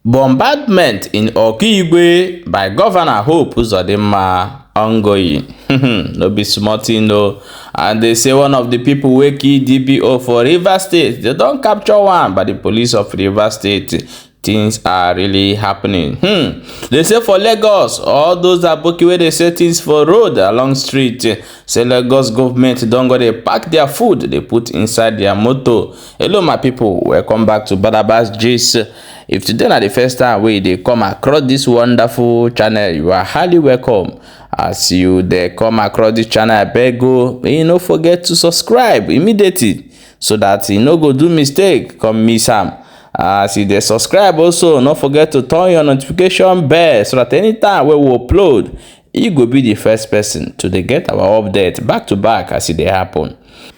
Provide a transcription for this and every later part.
Bombardment in Okigwe by Governor Hope Uzodinma ongoing. No be small thing no. And they say one of the people wey kill DPO for Rivers State, they don capture one by the police of Rivers State. Things are really happening. They say for Lagos, all those aboki wey dey sell things for road along street, say Lagos government don go dey pack their food, they put inside their motor. Hello my people, welcome back to Bömbàřdmęŋt gist. If today na the first time wey dey come across this wonderful channel, you are highly welcome. As you dey come across this channel, abeg go make you no forget to subscribe immediately so that you no go do mistake come miss am. As you dey subscribe also, no forget to turn your notification bell so that anytime wey we upload, you go be the first person to dey get our update back to back as e dey happen.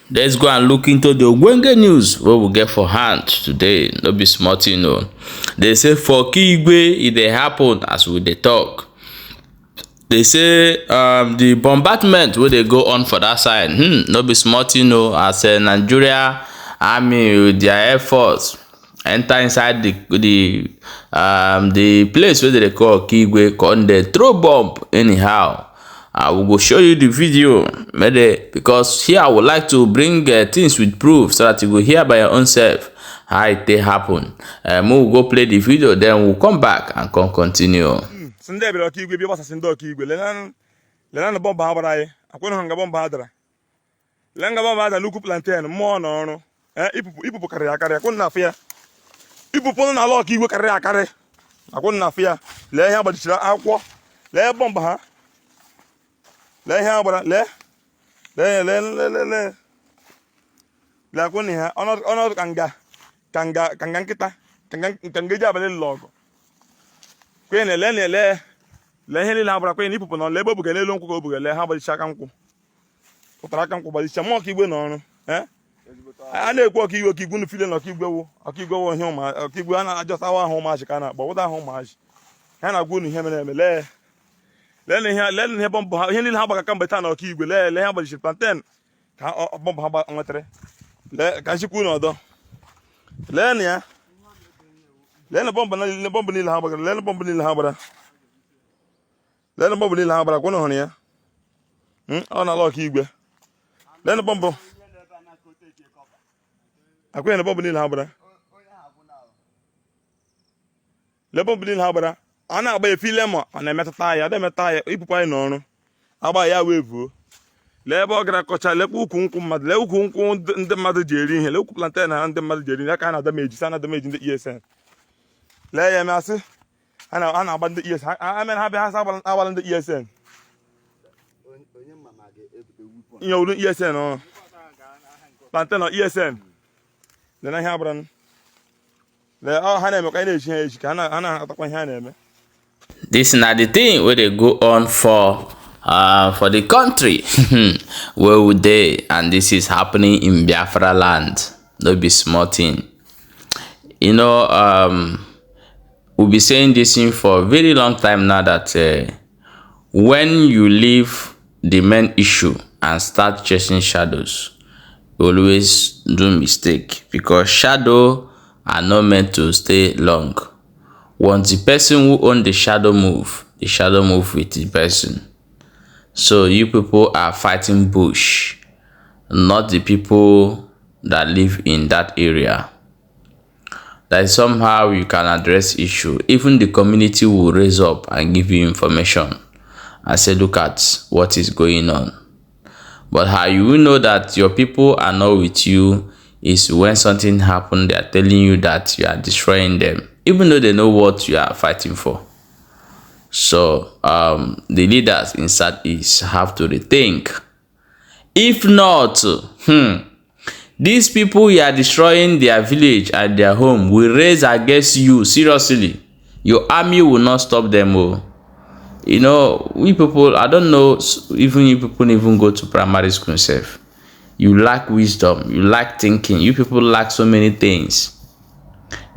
Let's go and look into the ogbonge news wey we get for hand today. No be small thing o. They say for Okigwe e dey happen as we dey talk. They say the bombardment wey dey go on for that side, no be small thing o, as Nigeria army with their air force enter inside the place wey they call Okigwe, come dey throw bomb anyhow. I will go show you the video maybe, because here I would like to bring things with proof so that you go hear by your own self how it dey happen. We will go play the video, then we'll come back and continue. Sunday bi Okigwe bi basa sindo Okigwe lenan bomba habara akweno hanga bomba hadara lenga bomba hadara luku plantain mo no ọrụ ipupu kare akare akweno na afia ipupu na ala Okigwe kare akare akweno na afia le ihe agbadishira akwo le bomba ha le ihe agbara le akweno ha ono kanga nkita kanga jabale logo kwene le ihe niile ha gbara kwene ipupu na le ebe obuga n'elu nkwụ ka obuga le ha gbadicha aka nkwụ pụtara aka nkwụ gbadicha ma Okigwe n'ọrụ a na-ekwu Okigwe nu file na Okigwe wo ihe ụma Okigwe a na-ajọta awa ahụ ụmụazị ka na-akpọ ụda ahụ ụmụazị ha na-agwa unu ihe mere eme le ihe bọmbụ ha ihe niile ha gbaga kamgbe taa na Okigwe le ha gbadichiri plantain ka bọmbụ ha nwetara le ka nchikwu n'ọdọ le na ya le bọmbụ niile ha gbagara le bọmbụ niile ha gbara kwụna hụrụ ya ọ na-ala Okigwe le bọmbụ akwụghị na bọmbụ niile ha gbara le bọmbụ niile ha gbara a na-agba efi lemọ ọ na-emetụta ya na-emetụta ya ipupu anyị n'ọrụ agba ya wee vuo lee ebe ọ gara kọcha lekwa ukwu nkwụ mmadụ lee ukwu nkwụ ndị mmadụ ji eri ihe lee ukwu plantain na ndị mmadụ ji eri ihe aka a na-adameji sa na-adameji ndị ESN lee ya masị a na-agba ndị ESN amen ha bịa ha agbala ndị ESN ihe olu ESN ọ plantain ọ ESN lee na ihe agbara lee ha na-eme ka anyị na-eji ha eji ka ha na-atakwa ihe ha na-eme. This na the thing wey dey go on for the country where we dey, and this is happening in Biafra land. No be small thing. You know, we'll be saying this thing for a very long time now that when you leave the main issue and start chasing shadows, you always do mistake, because shadow are not meant to stay long. Once the person who owns the shadow move with the person. So you people are fighting bush, not the people that live in that area. That somehow you can address issue. Even the community will raise up and give you information and say, look at what is going on. But how you will know that your people are not with you is when something happens, they are telling you that you are destroying them, even though they know what you are fighting for. So the leaders in Southeast have to rethink. If not, these people you are destroying their village and their home will raise against you seriously. Your army will not stop them. You know, we people, I don't know, even you people even go to primary school self. You lack wisdom, you lack thinking, you people lack so many things.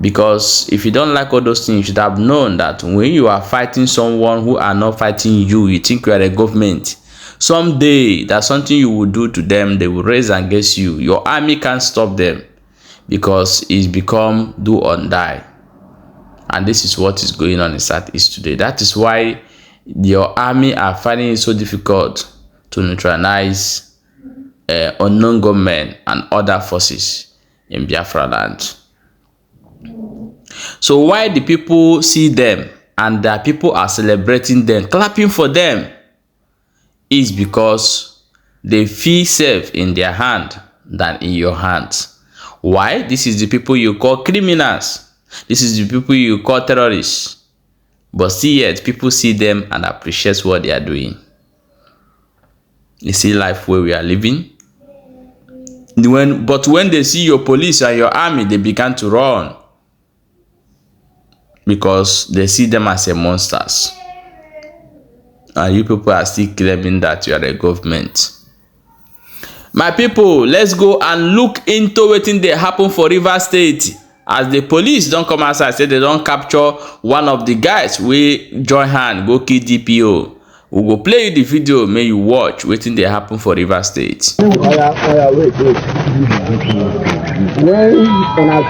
Because if you don't like all those things, you should have known that when you are fighting someone who are not fighting you, you think you are a government. Someday, that's something you will do to them, they will raise against you. Your army can't stop them, because it's become do or die. And this is what is going on in Southeast today. That is why your army are finding it so difficult to neutralize unknown government and other forces in Biafra land. So why the people see them and the people are celebrating them, clapping for them, is because they feel safe in their hand than in your hands. Why? This is the people you call criminals. This is the people you call terrorists. But still yet, people see them and appreciate what they are doing. You see life where we are living. But when they see your police and your army, they begin to run. Because they see them as a monsters. And you people are still claiming that you are a government. My people, let's go and look into what they happen for Rivers State. As the police don't come outside, say they don't capture one of the guys, we join hand, go kill DPO. We will play you the video, may you watch wetin dey happen for Rivers State. Wait. When I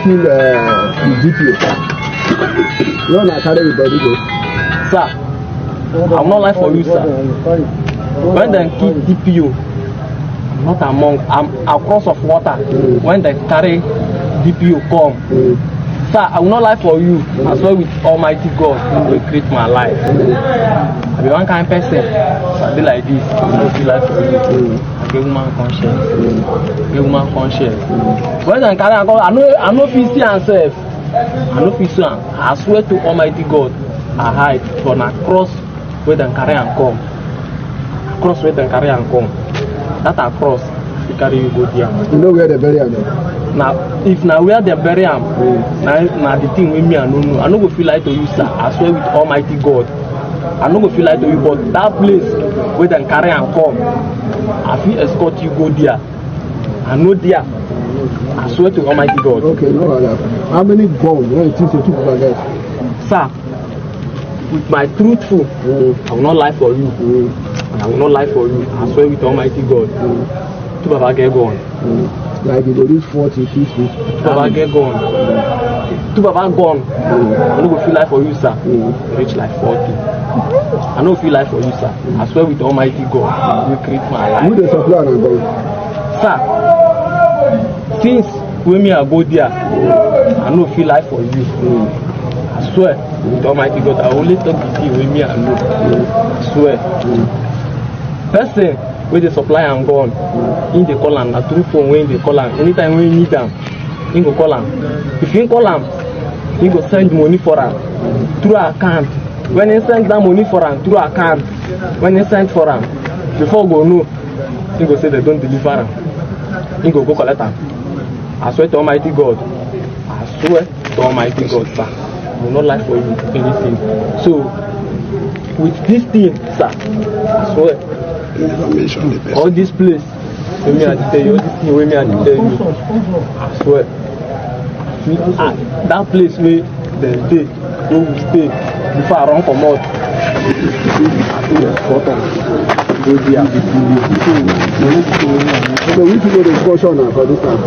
kill the DPO, when I carry the body go, sir, I'm not lying for you, sir. When they kill DPO, I'm not among, I'm across of water. When they carry DPO come, sir, I will not lie for you. I swear with Almighty God, He will create my life. I be one kind of person, so I be like this. I will feel like for you. I get woman conscience. Get woman conscience. When they carry, I know feel see myself. I know feel see. I swear to Almighty God, I hide for na cross where they carry and come. Cross where they carry and come. That across, they carry you go there. You know where they bury am? Now, if now where they bury am, now the thing with me, I no go feel like to you, sir. I swear with Almighty God, I no go feel like to you. But that place where they carry and come, I feel escort you go there. I know there. I swear to Almighty God. Okay, no, how many guns? When you think you took over there? Sir, with my truthful, I will not lie for you. I will not lie for you. I swear with Almighty God. To Baba get gone. Like you go reach 40, 50. To Baba get gone. To Baba gone. I no go feel like for you, sir. Reach like 40. I no feel like for you, sir. I swear with Almighty God, you create my life. Who the supply and go? Sir, since when me I go there, I no feel like for you. I swear with Almighty God, I only talk with you when me I know. I swear. Person where they supply and gone, in the call am, na through phone when they call am. Anytime when you need them, you go call am. If you call am, you go send money for am through account. When you send that money for am through account, when you send for am, before go know, you go say they don't deliver am. You go collect am. I swear to Almighty God. I swear to Almighty God, sir. I will not lie for you anything. So with this thing, sir, I swear. All this place, when me I tell you, all this thing when me I tell you, I swear. That place where they stay, where we stay, before I run from out, So we people dey caution now for this time.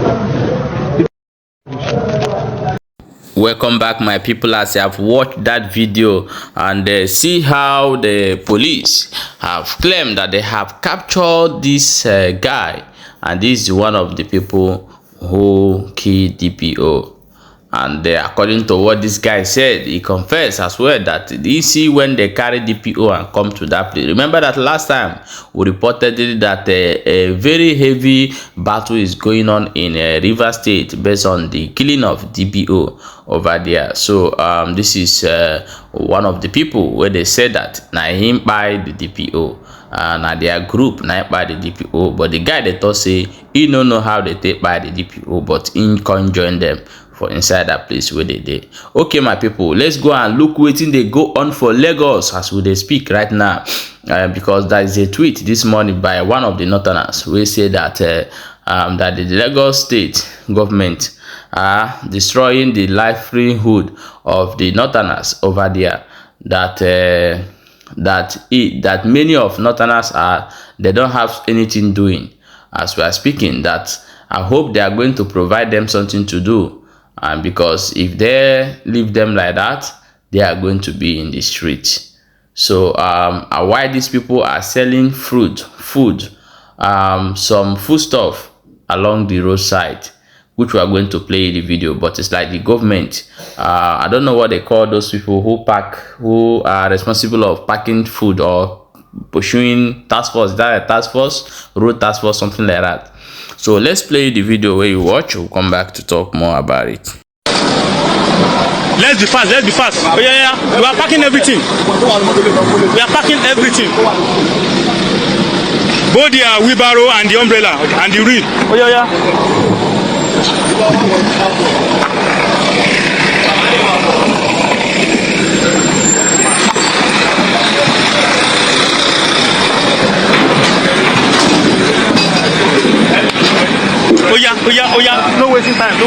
Welcome back, my people, as you have watched that video and see how the police have claimed that they have captured this guy, and this is one of the people who killed DPO. And according to what this guy said, he confessed as well that he see when they carry DPO and come to that place. Remember that last time we reported that a very heavy battle is going on in Rivers State based on the killing of DPO over there. So this is one of the people where they said that now him by the DPO. Now their group now by the DPO, but the guy they thought say he don't know how they take by the DPO, but in can join them for inside that place where they did. Okay, my people, let's go and look wetin they go on for Lagos as we they speak right now, because there is a tweet this morning by one of the northerners who say that that the Lagos state government are destroying the livelihood of the northerners over there. That many of northerners they don't have anything doing as we are speaking. That I hope they are going to provide them something to do, and because if they leave them like that, they are going to be in the street. So why these people are selling food, some foodstuff along the roadside, which we are going to play in the video. But it's like the government, I don't know what they call those people who are responsible of packing food or pursuing task force. Is that a task force, road task force, something like that? So let's play the video where you watch. We'll come back to talk more about it. Let's be fast. Oh yeah. We are packing everything. Both the wheelbarrow and the umbrella and the reel. Oh yeah. Oh yeah. No wasting time.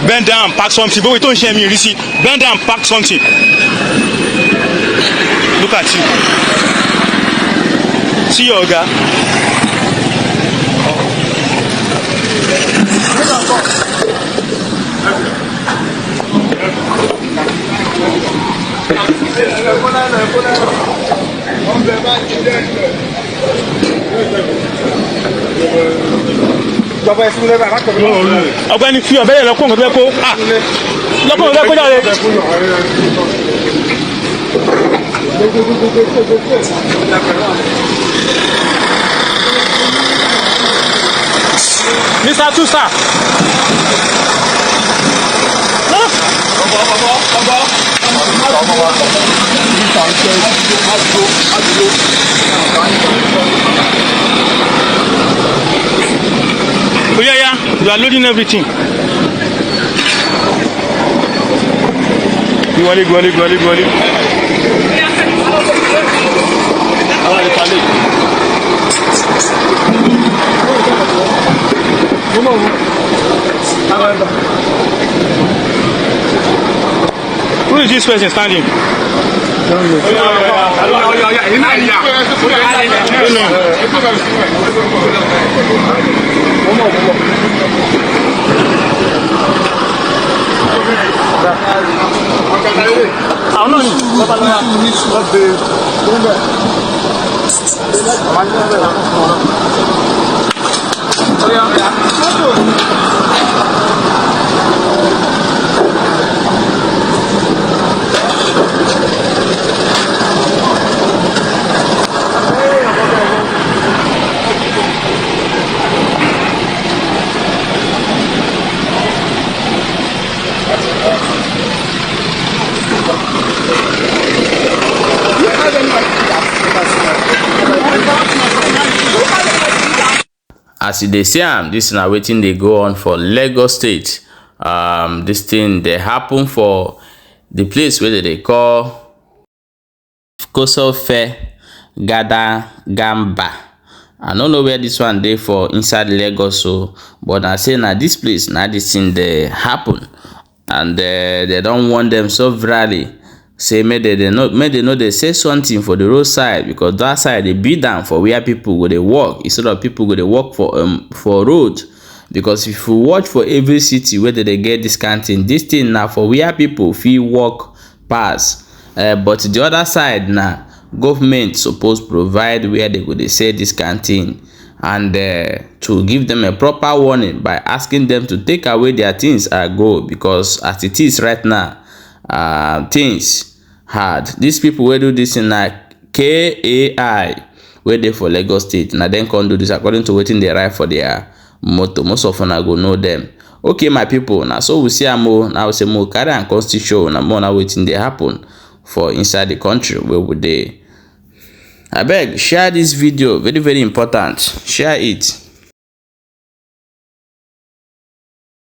Bend down, pack something. But we don't share me, you see. Bend down, pack something. Look at you. See your guy. Ọ̀gbẹ́ni fi ọ̀bẹ lọ kún ọ̀bẹ kó lọ́kùn ọ̀bẹ kó jáde. Mr. Tusa. Oh yeah, you are loading everything. Go. Who is this person standing? As they say, this is now waiting they go on for Lagos State. This thing they happen for the place where they call Kosofe Gada Gamba. I don't know where this one they for inside Lagos, so but I say now this place now this thing they happen, and they don't want them so virally. Say maybe they know they say something for the roadside, because that side they beat down for where people go they walk instead of people go they walk for road. Because if you watch for every city where they get this kind of thing, this thing now for where people feel walk pass. But the other side now, government supposed provide where they go they say this kind of thing, and to give them a proper warning by asking them to take away their things and go, because as it is right now, things hard. These people will do this in like KAI where they for Lagos State, and then can do this according to waiting they write for their motto. Most of them I go know them. Okay, my people, now so we see more now say more carry and constitution and more now waiting they happen for inside the country where would they. I beg share this video, very important, share it.